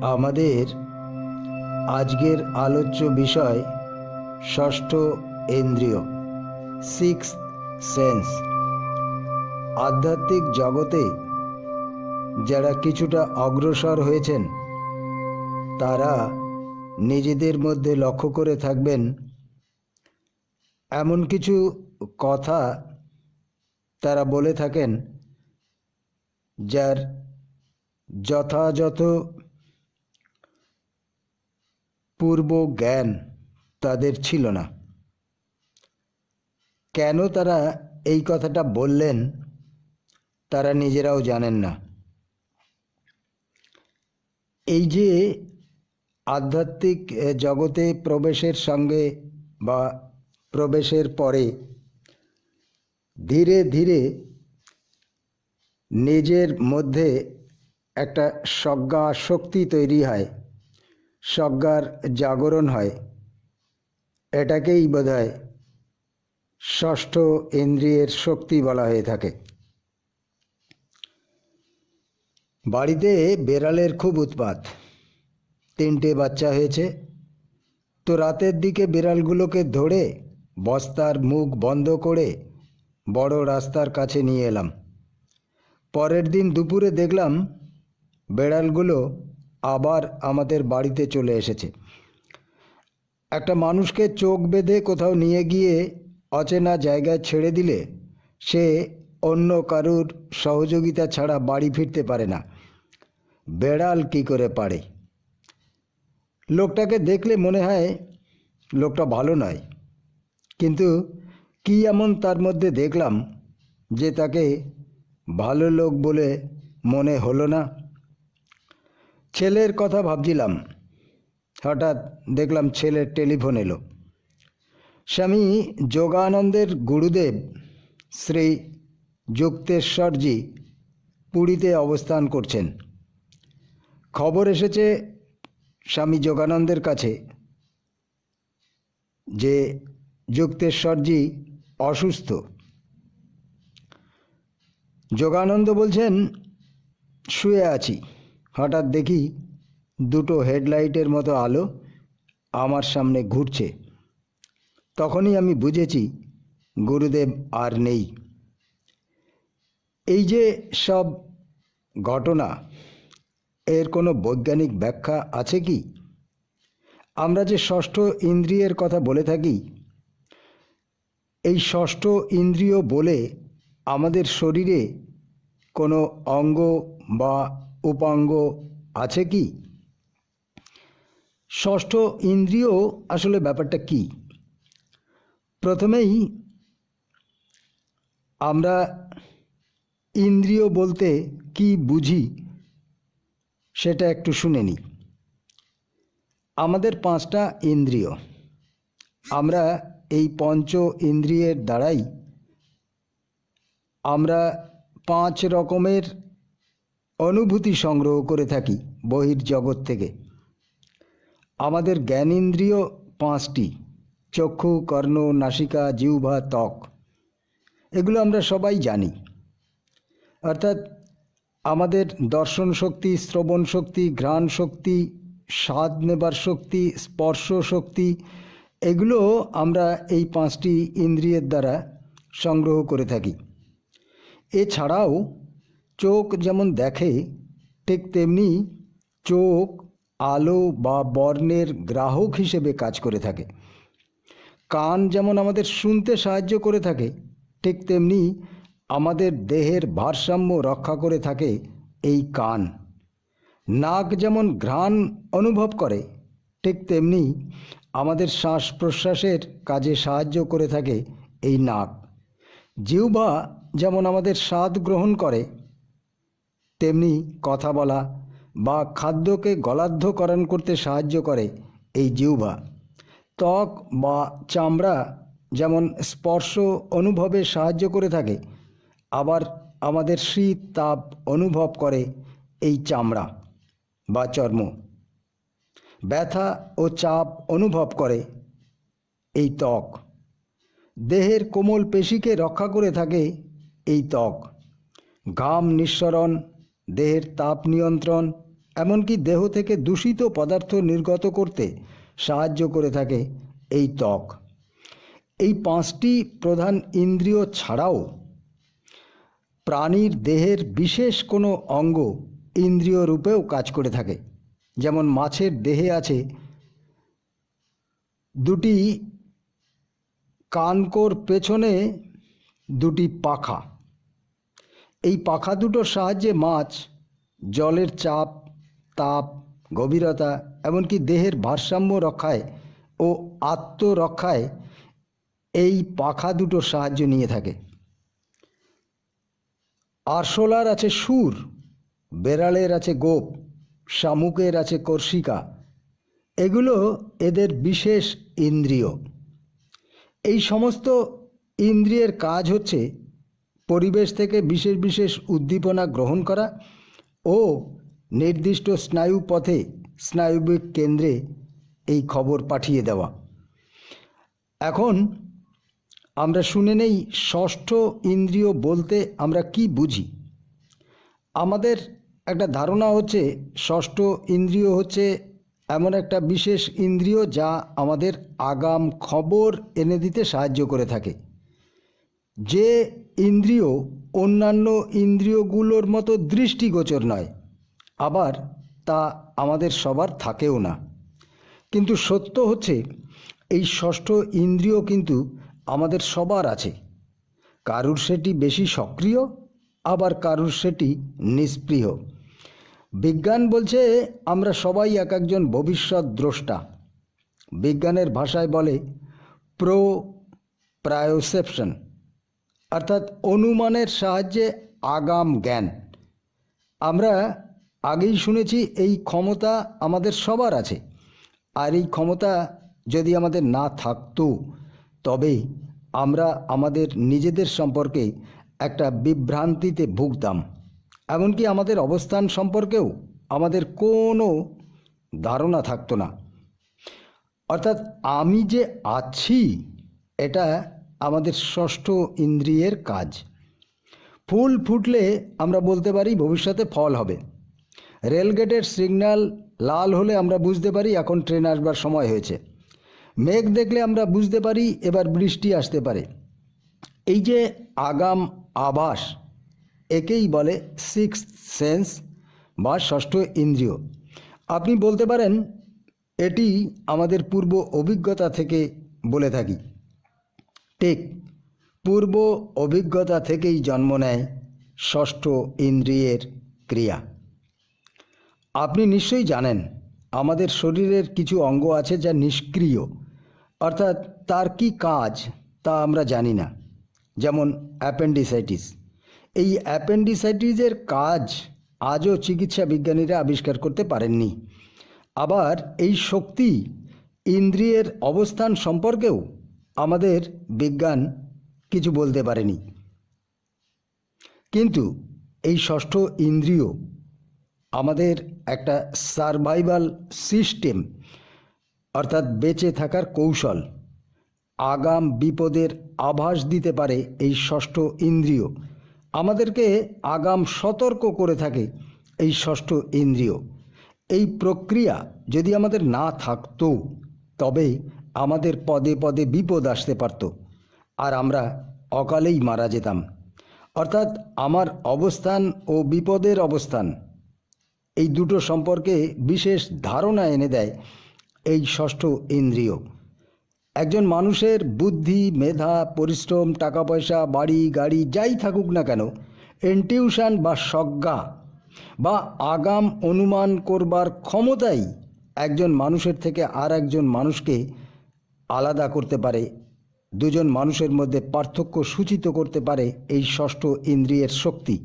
আমাদের আজকের আলোচ্য বিষয় ষষ্ঠ ইন্দ্রিয়, সিক্সথ সেন্স। আধ্যাত্মিক জগতে যারা কিছুটা অগ্রসর হয়েছেন তারা নিজেদের মধ্যে লক্ষ্য করে থাকবেন এমন কিছু কথা তারা বলে থাকেন যার যথাযথ পূর্ব জ্ঞান তাদের ছিল না। কেন তারা এই কথাটা বললেন তারা নিজেরাও জানেন না। এই যে আধ্যাত্মিক জগতে প্রবেশের সঙ্গে বা প্রবেশের পরে ধীরে ধীরে নিজের মধ্যে একটা সজ্ঞা শক্তি তৈরি হয়, সজ্ঞার জাগরণ হয়, এটাকেই বোধহয় ষষ্ঠ ইন্দ্রিয়ের শক্তি বলা হয়ে থাকে। বাড়িতে বেড়ালের খুব উৎপাত, 3টে বাচ্চা হয়েছে। তো রাতের দিকে বিড়ালগুলোকে ধরে বস্তার মুখ বন্ধ করে বড় রাস্তার কাছে নিয়ে এলাম। পরের দিন দুপুরে দেখলাম বেড়ালগুলো আবার আমাদের বাড়িতে চলে এসেছে। একটা মানুষকে চোখ বেঁধে কোথাও নিয়ে গিয়ে অচেনা জায়গায় ছেড়ে দিলে সে অন্য কারুর সহযোগিতা ছাড়া বাড়ি ফিরতে পারে না। বেড়াল কি করে পারে? লোকটাকে দেখলে মনে হয় লোকটা ভালো নয়, কিন্তু কি এমন তার মধ্যে দেখলাম যে তাকে ভালো লোক বলে মনে হলো না। ছেলের কথা ভাবছিলাম, হঠাৎ দেখলাম ছেলের টেলিফোন এলো। স্বামী যোগানন্দের গুরুদেব শ্রী যুক্তেশ্বরজি পুরীতে অবস্থান করছেন। খবর এসেছে স্বামী যোগানন্দের কাছে যে যুক্তেশ্বরজি অসুস্থ। যোগানন্দ বলছেন শুয়ে আছি, হঠাৎ দেখি 2টো হেডলাইটের মতো আলো আমার সামনে ঘুরছে। তখনই আমি বুঝেছি গুরুদেব আর নেই। এই যে সব ঘটনা, এর কোনো বৈজ্ঞানিক ব্যাখ্যা আছে কি? আমরা যে ষষ্ঠ ইন্দ্রিয়ের কথা বলে থাকি, এই ষষ্ঠ ইন্দ্রিয় বলে আমাদের শরীরে কোনো অঙ্গ বা উপাঙ্গ আছে কি? ষষ্ঠ ইন্দ্রিয় আসলে ব্যাপারটা কি? প্রথমেই আমরা ইন্দ্রিয় বলতে কি বুঝি সেটা একটু শুনে নিই। আমাদের 5টা ইন্দ্রিয়। আমরা এই পঞ্চ ইন্দ্রিয়ের দ্বারাই আমরা 5 রকমের অনুভূতি সংগ্রহ করে থাকি বহির্জগৎ থেকে। আমাদের জ্ঞানেন্দ্রিয় 5টি: চক্ষু, কর্ণ, নাসিকা, জিহ্বা, ত্বক। এগুলো আমরা সবাই জানি। অর্থাৎ আমাদের দর্শন শক্তি, শ্রবণ শক্তি, ঘ্রাণ শক্তি, স্বাদ নেবার শক্তি, স্পর্শ শক্তি, এগুলো আমরা এই 5টি ইন্দ্রিয়ের দ্বারা সংগ্রহ করে থাকি। এছাড়াও চোখ যেমন দেখে, ঠিক তেমনি চোখ আলো বা বর্ণের গ্রাহক হিসেবে কাজ করে থাকে। কান যেমন আমাদের শুনতে সাহায্য করে থাকে, ঠিক তেমনি আমাদের দেহের ভারসাম্য রক্ষা করে থাকে এই কান। নাক যেমন ঘ্রাণ অনুভব করে, ঠিক তেমনি আমাদের শ্বাস প্রশ্বাসের কাজে সাহায্য করে থাকে এই নাক। জিহ্বা যেমন আমাদের স্বাদ গ্রহণ করে, তেমনি কথা বলা বা খাদ্যকে গলাধ্যকরণ করতে সাহায্য করে এই জিহ্বা। ত্বক বা চামড়া যেমন স্পর্শ অনুভবে সাহায্য করে থাকে, আবার আমাদের শীত তাপ অনুভব করে এই চামড়া বা চর্ম। ব্যথা ও চাপ অনুভব করে এই ত্বক। দেহের কোমল পেশিকে রক্ষা করে থাকে এই ত্বক। ঘাম নিঃসরণ, দেহের তাপ নিয়ন্ত্রণ এমনকি দেহ থেকে দূষিত পদার্থ নির্গত করতে সাহায্য করে থাকে এই ত্বক। এই 5টি প্রধান ইন্দ্রিয় ছাড়াও প্রাণীর দেহের বিশেষ কোনো অঙ্গ ইন্দ্রিয় রূপেও কাজ করে থাকে। যেমন মাছের দেহে আছে 2টি কানকোর পেছনে 2টি পাখা। এই পাখা দুটোর সাহায্যে মাছ জলের চাপ, তাপ, গভীরতা, এমনকি দেহের ভারসাম্য রক্ষায় ও আত্মরক্ষায় এই পাখা দুটোর সাহায্য নিয়ে থাকে। আরশোলার আছে সুর, বেড়ালের আছে গোপ, শামুকের আছে কর্ষিকা। এগুলো এদের বিশেষ ইন্দ্রিয়। এই সমস্ত ইন্দ্রিয়ের কাজ হচ্ছে পরিবেশ থেকে বিশেষ বিশেষ উদ্দীপনা গ্রহণ করা ও নির্দিষ্ট স্নায়ু পথে স্নায়বিক কেন্দ্রে এই খবর পাঠিয়ে দেওয়া। এখন আমরা শুনে নেই ষষ্ঠ ইন্দ্রিয় বলতে আমরা কি বুঝি। আমাদের একটা ধারণা হচ্ছে ষষ্ঠ ইন্দ্রিয় হচ্ছে এমন একটা বিশেষ ইন্দ্রিয় যা আমাদের আগাম খবর এনে দিতে সাহায্য করে থাকে। যে ইন্দ্রিয় অন্যান্য ইন্দ্রিয়গুলোর মতো দৃষ্টিগোচর নয়, আবার তা আমাদের সবার থাকেও না। কিন্তু সত্য হচ্ছে এই ষষ্ঠ ইন্দ্রিয় কিন্তু আমাদের সবার আছে। কারুর সেটি বেশি সক্রিয়, আবার কারুর সেটি নিষ্ক্রিয়। বিজ্ঞান বলছে আমরা সবাই এক একজন ভবিষ্যৎ দ্রষ্টা। বিজ্ঞানের ভাষায় বলে প্রায়োসেপশন, অর্থাৎ অনুমানের সাহায্যে আগাম জ্ঞান। আমরা আগেই শুনেছি এই ক্ষমতা আমাদের সবার আছে। আর এই ক্ষমতা যদি আমাদের না থাকতো তবে আমরা আমাদের নিজেদের সম্পর্কে একটা বিভ্রান্তিতে ভুগতাম। এমনকি আমাদের অবস্থান সম্পর্কেও আমাদের কোনো ধারণা থাকতো না। অর্থাৎ আমি যে আছি এটা আমাদের ষষ্ঠ ইন্দ্রিয়ের কাজ। ফুল ফুটলে আমরা বলতে পারি ভবিষ্যতে ফল হবে। রেলগেটের সিগন্যাল লাল হলে আমরা বুঝতে পারি এখন ট্রেন আসবার সময় হয়েছে। মেঘ দেখলে আমরা বুঝতে পারি এবার বৃষ্টি আসতে পারে। এই যে আগাম আভাস, একেই বলে সিক্সথ সেন্স বা ষষ্ঠ ইন্দ্রিয়। আপনি বলতে পারেন এটি আমাদের পূর্ব অভিজ্ঞতা থেকে বলে থাকি। ঠিক পূর্ব অভিজ্ঞতা থেকেই জন্ম নেয় ষষ্ঠ ইন্দ্রিয়ের ক্রিয়া। আপনি নিশ্চয়ই জানেন আমাদের শরীরের কিছু অঙ্গ আছে যা নিষ্ক্রিয়, অর্থাৎ তার কি কাজ তা আমরা জানি না। যেমন অ্যাপেন্ডিসাইটিস। এই অ্যাপেন্ডিসাইটিসের কাজ আজও চিকিৎসা বিজ্ঞানীরা আবিষ্কার করতে পারেননি। আবার এই শক্তি ইন্দ্রিয়ের অবস্থান সম্পর্কেও আমাদের বিজ্ঞান কিছু বলতে পারেনি। কিন্তু এই ষষ্ঠ ইন্দ্রিয় আমাদের একটা সারভাইভাল সিস্টেম, অর্থাৎ বেঁচে থাকার কৌশল। আগাম বিপদের আভাস দিতে পারে এই ষষ্ঠ ইন্দ্রিয়। আমাদেরকে আগাম সতর্ক করে থাকে এই ষষ্ঠ ইন্দ্রিয়। এই প্রক্রিয়া যদি আমাদের না থাকতো তবে আমাদের পদে পদে বিপদ আসতে পারত আর আমরা অকালেই মারা যেতাম। অর্থাৎ আমার অবস্থান ও বিপদের অবস্থান, এই দুটো সম্পর্কে বিশেষ ধারণা এনে দেয় এই ষষ্ঠ ইন্দ্রিয়। একজন মানুষের বুদ্ধি, মেধা, পরিশ্রম, টাকা পয়সা, বাড়ি গাড়ি যাই থাকুক না কেন, ইনটিউশন বা সজ্ঞা বা আগাম অনুমান করবার ক্ষমতাই একজন মানুষের থেকে আর একজন মানুষকে আলাদা করতে পারে। দুজন মানুষের মধ্যে পার্থক্য সূচিত করতে পারে এই ষষ্ঠ ইন্দ্রিয়ের শক্তি।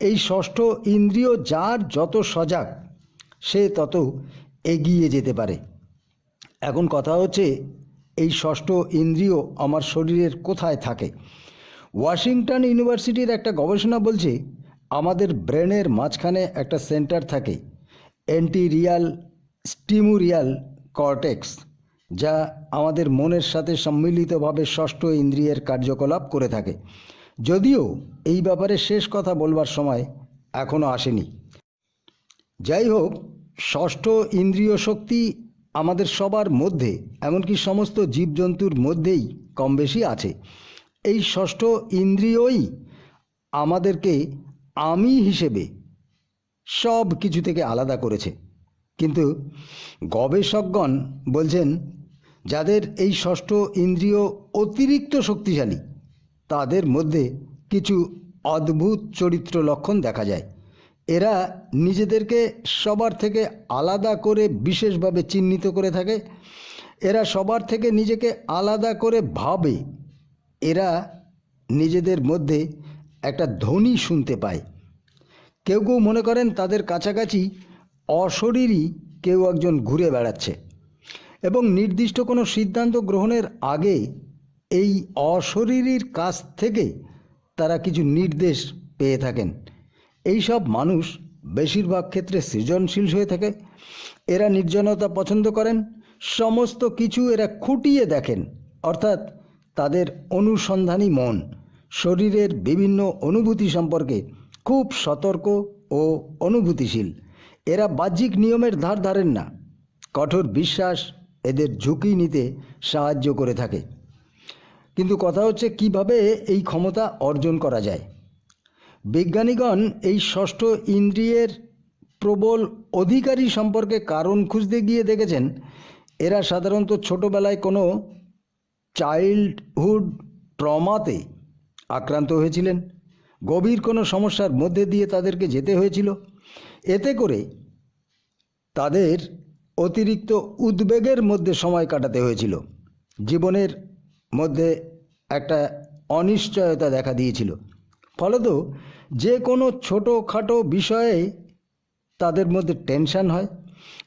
এই ষষ্ঠ ইন্দ্রিয় যার যত সজাগ সে তত এগিয়ে যেতে পারে। এখন কথা হচ্ছে এই ষষ্ঠ ইন্দ্রিয় আমার শরীরের কোথায় থাকে। ওয়াশিংটন ইউনিভার্সিটির একটা গবেষণা বলছে আমাদের ব্রেনের মাঝখানে একটা সেন্টার থাকে, অ্যান্টেরিয়াল স্টিমুরিয়াল কর্টেক্স, যা আমাদের মনের সাথে সম্মিলিতভাবে ষষ্ঠ ইন্দ্রিয়ের কার্যকলাপ করে থাকে। যদিও এই ব্যাপারে শেষ কথা বলবার সময় এখনও আসেনি। যাই হোক, ষষ্ঠ ইন্দ্রিয় শক্তি আমাদের সবার মধ্যে, এমনকি সমস্ত জীবজন্তুর মধ্যেই কম বেশি আছে। এই ষষ্ঠ ইন্দ্রিয়ই আমাদেরকে আমি হিসেবে সব কিছু থেকে আলাদা করেছে। কিন্তু গবেষকগণ বলছেন, যাদের এই ষষ্ঠ ইন্দ্রিয় অতিরিক্ত শক্তিশালী, তাদের মধ্যে কিছু অদ্ভুত চরিত্র লক্ষণ দেখা যায়। এরা নিজেদেরকে সবার থেকে আলাদা করে বিশেষভাবে চিহ্নিত করে থাকে। এরা সবার থেকে নিজেকে আলাদা করে ভাবে। এরা নিজেদের মধ্যে একটা ধ্বনি শুনতে পায়। কেউ কেউ মনে করেন তাদের কাছাকাছি অশরীরী কেউ একজন ঘুরে বেড়াচ্ছে, এবং নির্দিষ্ট কোনো সিদ্ধান্ত গ্রহণের আগে এই অশরীরীর কাছ থেকে তারা কিছু নির্দেশ পেয়ে থাকেন। এই সব মানুষ বেশিরভাগ ক্ষেত্রে সৃজনশীল হয়ে থাকে। এরা নির্জনতা পছন্দ করেন। সমস্ত কিছু এরা খুঁটিয়ে দেখেন, অর্থাৎ তাদের অনুসন্ধানী মন শরীরের বিভিন্ন অনুভূতি সম্পর্কে খুব সতর্ক ও অনুভূতিশীল। এরা বাহ্যিক নিয়মের ধার ধারেন না। কঠোর বিশ্বাস এদের ঝুঁকি নিতে সাহায্য করে থাকে। কিন্তু কথা হচ্ছে, কিভাবে এই ক্ষমতা অর্জন করা যায়? বিজ্ঞানীগণ এই ষষ্ঠ ইন্দ্রিয়ের প্রবল অধিকারী সম্পর্কে কারণ খুঁজতে গিয়ে দেখেছেন, এরা সাধারণত ছোটোবেলায় কোনো চাইল্ডহুড ট্রমাতে আক্রান্ত হয়েছিলেন। গভীর কোনো সমস্যার মধ্যে দিয়ে তাদেরকে যেতে হয়েছিল। এতে করে তাদের অতিরিক্ত উদ্বেগের মধ্যে সময় কাটাতে হয়েছিল। জীবনের মধ্যে একটা অনিশ্চয়তা দেখা দিয়েছিল। ফলত যে কোনো ছোটোখাটো বিষয়ে তাদের মধ্যে টেনশন হয়,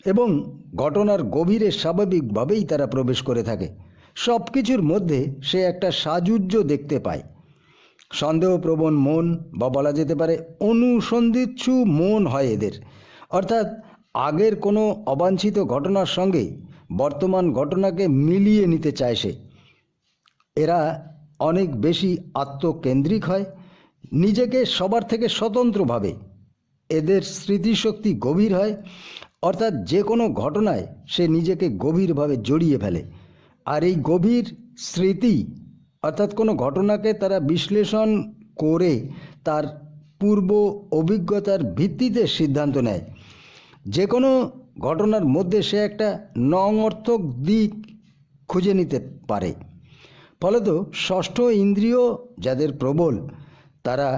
এবং ঘটনার গভীরে স্বাভাবিকভাবেই তারা প্রবেশ করে থাকে। সব কিছুর মধ্যে সে একটা সাজুজ্য দেখতে পায়। সন্দেহপ্রবণ মন, বা বলা যেতে পারে অনুসন্ধিৎসু মন হয় এদের। অর্থাৎ আগের কোনো অবাঞ্ছিত ঘটনার সঙ্গে বর্তমান ঘটনাকে মিলিয়ে নিতে চায় সে। এরা অনেক বেশি আত্মকেন্দ্রিক হয়, নিজেকে সবার থেকে স্বতন্ত্র ভাবে। এদের স্মৃতিশক্তি গভীর হয়, অর্থাৎ যে কোনো ঘটনায় সে নিজেকে গভীরভাবে জড়িয়ে ফেলে। আর এই গভীর স্মৃতি, অর্থাৎ কোনো ঘটনাকে তারা বিশ্লেষণ করে তার পূর্ব অভিজ্ঞতার ভিত্তিতে সিদ্ধান্ত নেয়। যে কোনো ঘটনার মধ্যে সে একটা নঙর্থক দিক খুঁজে নিতে পারে। ফলত ষষ্ঠ ইন্দ্রিয় যাদের প্রবল, তারা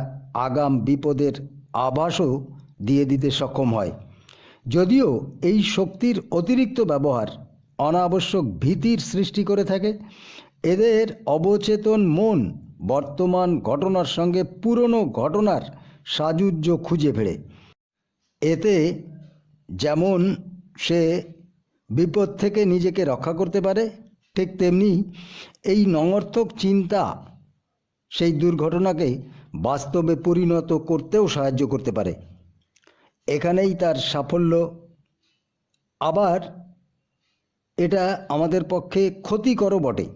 আগাম বিপদের আভাসও দিয়ে দিতে সক্ষম হয়। যদিও এই শক্তির অতিরিক্ত ব্যবহার অনাবশ্যক ভীতির সৃষ্টি করে থাকে, এদের অবচেতন মন বর্তমান ঘটনার সঙ্গে পুরনো ঘটনার সাজুজ্য খুঁজে ফেরে। এতে যেমন সে বিপদ থেকে নিজেকে রক্ষা করতে পারে, ঠিক তেমনি এই নঙর্থক চিন্তা সেই দুর্ঘটনাকে বাস্তবে পরিণত করতেও সাহায্য করতে পারে। এখানেই তার সাফল্য। আবার এটা আমাদের পক্ষে ক্ষতিকরও বটে।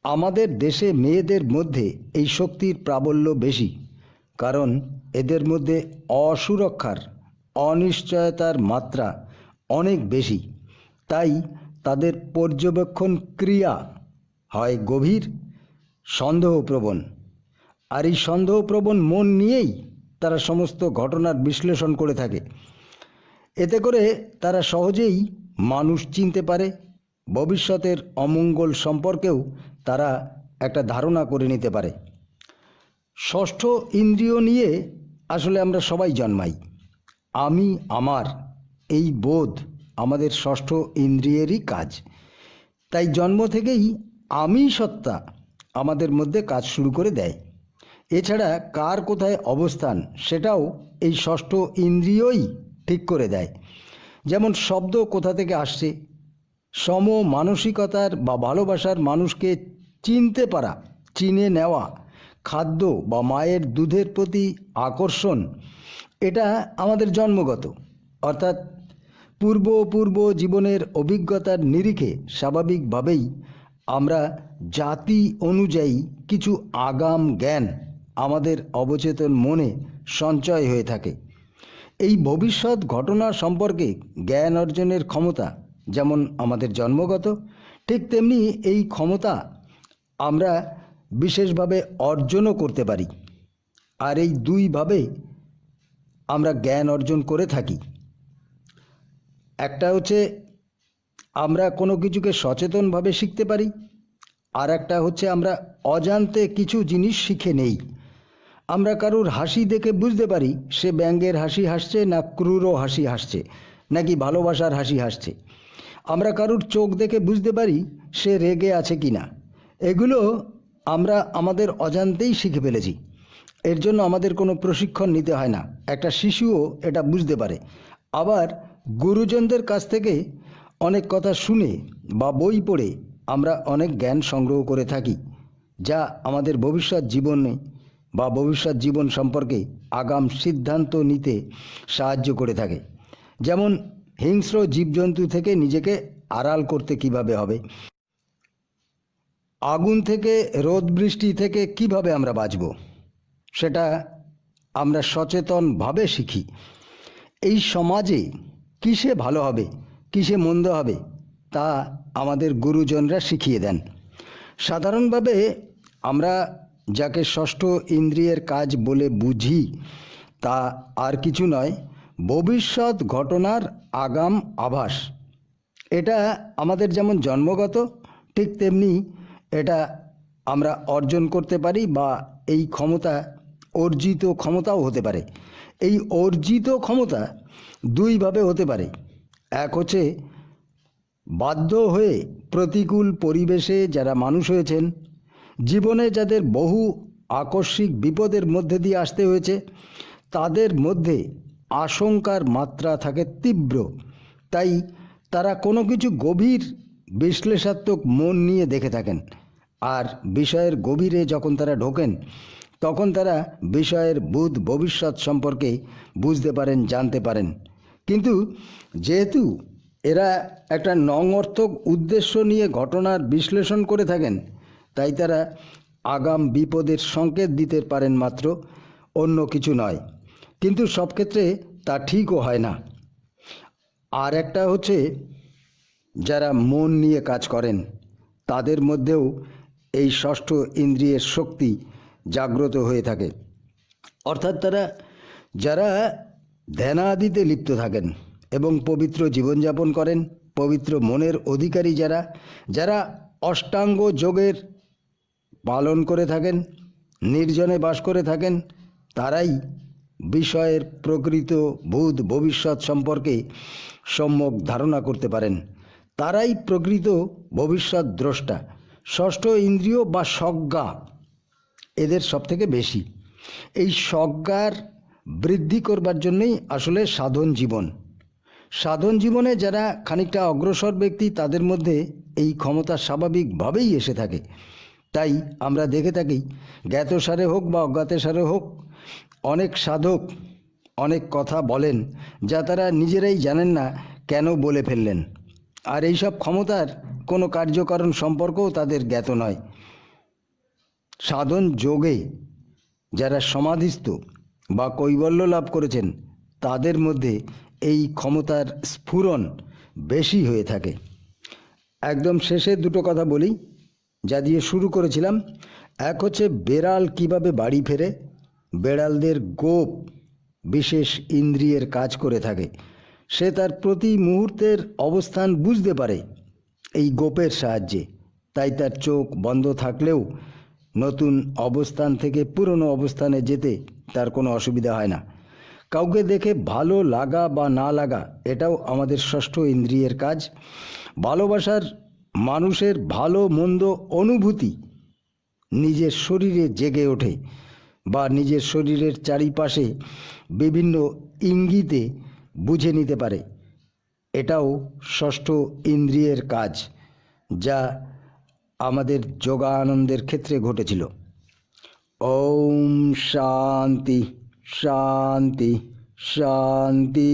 আমাদের দেশে মেয়েদের মধ্যে এই শক্তির প্রাবল্য বেশি, কারণ এদের মধ্যে অসুরক্ষার, অনিশ্চয়তার মাত্রা অনেক বেশি। তাই তাদের পর্যবেক্ষণ ক্রিয়া হয় গভীর, সন্দেহপ্রবণ। আর এই সন্দেহপ্রবণ মন নিয়েই তারা সমস্ত ঘটনার বিশ্লেষণ করে থাকে। এতে করে তারা সহজেই মানুষ চিনতে পারে। ভবিষ্যতের অমঙ্গল সম্পর্কেও তারা একটা ধারণা করে নিতে পারে। ষষ্ঠ ইন্দ্রিয় নিয়ে আসলে আমরা সবাই জন্মাই। আমি আমার এই বোধ আমাদের ষষ্ঠ ইন্দ্রিয়েরই কাজ। তাই জন্ম থেকেই আমি সত্তা আমাদের মধ্যে কাজ শুরু করে দেয়। এছাড়া কার কোথায় অবস্থান সেটাও এই ষষ্ঠ ইন্দ্রিয়ই ঠিক করে দেয়। যেমন শব্দ কোথা থেকে আসছে, সম মানসিকতার বা ভালোবাসার মানুষকে চিনতে পারা, চিনে নেওয়া, খাদ্য বা মায়ের দুধের প্রতি আকর্ষণ, এটা আমাদের জন্মগত। অর্থাৎ পূর্ব জীবনের অভিজ্ঞতার নিরিখে স্বাভাবিকভাবেই আমরা জাতি অনুযায়ী কিছু আগাম জ্ঞান আমাদের অবচেতন মনে সঞ্চয় হয়ে থাকে। এই ভবিষ্যৎ ঘটনা সম্পর্কে জ্ঞান অর্জনের ক্ষমতা যেমন আমাদের জন্মগত, ঠিক তেমনি এই ক্ষমতা আমরা বিশেষভাবে অর্জনও করতে পারি। আর এই দুইভাবে আমরা জ্ঞান অর্জন করে থাকি। একটা হচ্ছে আমরা কোনো কিছুকে সচেতনভাবে শিখতে পারি, আর একটা হচ্ছে আমরা অজান্তে কিছু জিনিস শিখে নেই। আমরা কারুর হাসি দেখে বুঝতে পারি সে ব্যঙ্গের হাসি হাসছে না ক্রূর হাসি হাসছে নাকি ভালোবাসার হাসি হাসছে। আমরা কারুর চোখ দেখে বুঝতে পারি সে রেগে আছে কি না। এগুলো আমরা আমাদের অজান্তেই শিখে ফেলেছি। এর জন্য আমাদের কোনো প্রশিক্ষণ নিতে হয় না, একটা শিশুও এটা বুঝতে পারে। আবার গুরুজনদের কাছ থেকে অনেক কথা শুনে বা বই পড়ে আমরা অনেক জ্ঞান সংগ্রহ করে থাকি, যা আমাদের ভবিষ্যৎ জীবনে বা ভবিষ্যৎ জীবন সম্পর্কে আগাম সিদ্ধান্ত নিতে সাহায্য করে থাকে। যেমন হিংস্র জীবজন্তু থেকে নিজেকে আড়াল করতে কিভাবে হবে, আগুন থেকে, রোদ বৃষ্টি থেকে কিভাবে আমরা বাঁচব, সেটা আমরা সচেতনভাবে শিখি। এই সমাজে কিসে ভালো হবে কিসে মন্দ হবে তা আমাদের গুরুজনরা শিখিয়ে দেন। সাধারণভাবে আমরা যাকে ষষ্ঠ ইন্দ্রিয়ের কাজ বলে বুঝি তা আর কিছু নয়, ভবিষ্যৎ ঘটনার আগাম আভাস। এটা আমাদের যেমন জন্মগত, ঠিক তেমনি এটা আমরা অর্জন করতে পারি বা এই ক্ষমতা অর্জিত ক্ষমতাও হতে পারে। এই অর্জিত ক্ষমতা দুইভাবে হতে পারে। এক হচ্ছে বাধ্য হয়ে প্রতিকূল পরিবেশে যারা মানুষ হয়েছেন, জীবনে যাদের বহু আকস্মিক বিপদের মধ্যে দিয়ে আসতে হয়েছে, তাদের মধ্যে আশঙ্কার মাত্রা থাকে তীব্র। তাই তারা কোনো কিছু গভীর বিশ্লেষাত্মক মন নিয়ে দেখে থাকেন। আর বিষয়ের গভীরে যখন তারা ঢোকেন তখন তারা বিষয়ের ভবিষ্যৎ সম্পর্কে বুঝতে পারেন, জানতে পারেন। কিন্তু যেহেতু এরা একটা নঙর্থক উদ্দেশ্য নিয়ে ঘটনার বিশ্লেষণ করে থাকেন, তাই তারা আগাম বিপদের সংকেত দিতে পারেন মাত্র, অন্য কিছু নয়। কিন্তু সব ক্ষেত্রে তা ঠিকও হয় না। আর একটা হচ্ছে যারা মন নিয়ে কাজ করেন তাদের মধ্যেও এই ষষ্ঠ ইন্দ্রিয়ের শক্তি জাগ্রত হয়ে থাকে। অর্থাৎ যারা ধ্যানাদিতে লিপ্ত থাকেন এবং পবিত্র জীবনযাপন করেন, পবিত্র মনের অধিকারী যারা অষ্টাঙ্গ যোগের পালন করে থাকেন, নির্জনে বাস করে থাকেন, তারাই বিষয়ের প্রকৃত ভবিষ্যৎ সম্পর্কে সম্যক ধারণা করতে পারেন। তারাই প্রকৃত ভবিষ্যৎ দ্রষ্টা। ষষ্ঠ ইন্দ্রিয় বা সজ্ঞা এদের সবথেকে বেশি। এই সজ্ঞার বৃদ্ধি করবার জন্যই আসলে সাধন জীবনে যারা খানিকটা অগ্রসর ব্যক্তি তাদের মধ্যে এই ক্ষমতা স্বাভাবিকভাবেই এসে থাকে। তাই আমরা দেখে থাকি জ্ঞাতসারে হোক বা অজ্ঞাতসারে হোক, অনেক সাধক অনেক কথা বলেন যা তারা নিজেরাই জানেন না কেন বলে ফেললেন। আর এইসব ক্ষমতার কোনো কার্যকারণ সম্পর্কও তাদের জ্ঞাত নয়। সাধন যোগে যারা সমাধিস্থ বা কৈবল্য লাভ করেছেন তাদের মধ্যে এই ক্ষমতার স্ফুরণ বেশি হয়ে থাকে। একদম শেষে দুটো কথা বলি যা দিয়ে শুরু করেছিলাম। এক হচ্ছে বেড়াল কিভাবে বাড়ি ফেরে। বেড়ালদের গোপ বিশেষ ইন্দ্রিয়ের কাজ করে থাকে। সে তার প্রতি মুহূর্তের অবস্থান বুঝতে পারে এই গোপের সাহায্যে। তাই তার চোখ বন্ধ থাকলেও নতুন অবস্থান থেকে পুরনো অবস্থানে যেতে তার কোনো অসুবিধা হয় না। কাউকে দেখে ভালো লাগা বা না লাগা এটাও আমাদের ষষ্ঠ ইন্দ্রিয়ের কাজ। ভালোবাসার মানুষের ভালো মন্দ অনুভূতি নিজের শরীরে জেগে ওঠে বা নিজের শরীরের চারিপাশে বিভিন্ন ইঙ্গিতে বুঝে নিতে পারে। এটাও ষষ্ঠ ইন্দ্রিয়ের কাজ, যা আমাদের যোগানন্দের ক্ষেত্রে ঘটেছিল। ওম শান্তি শান্তি শান্তি।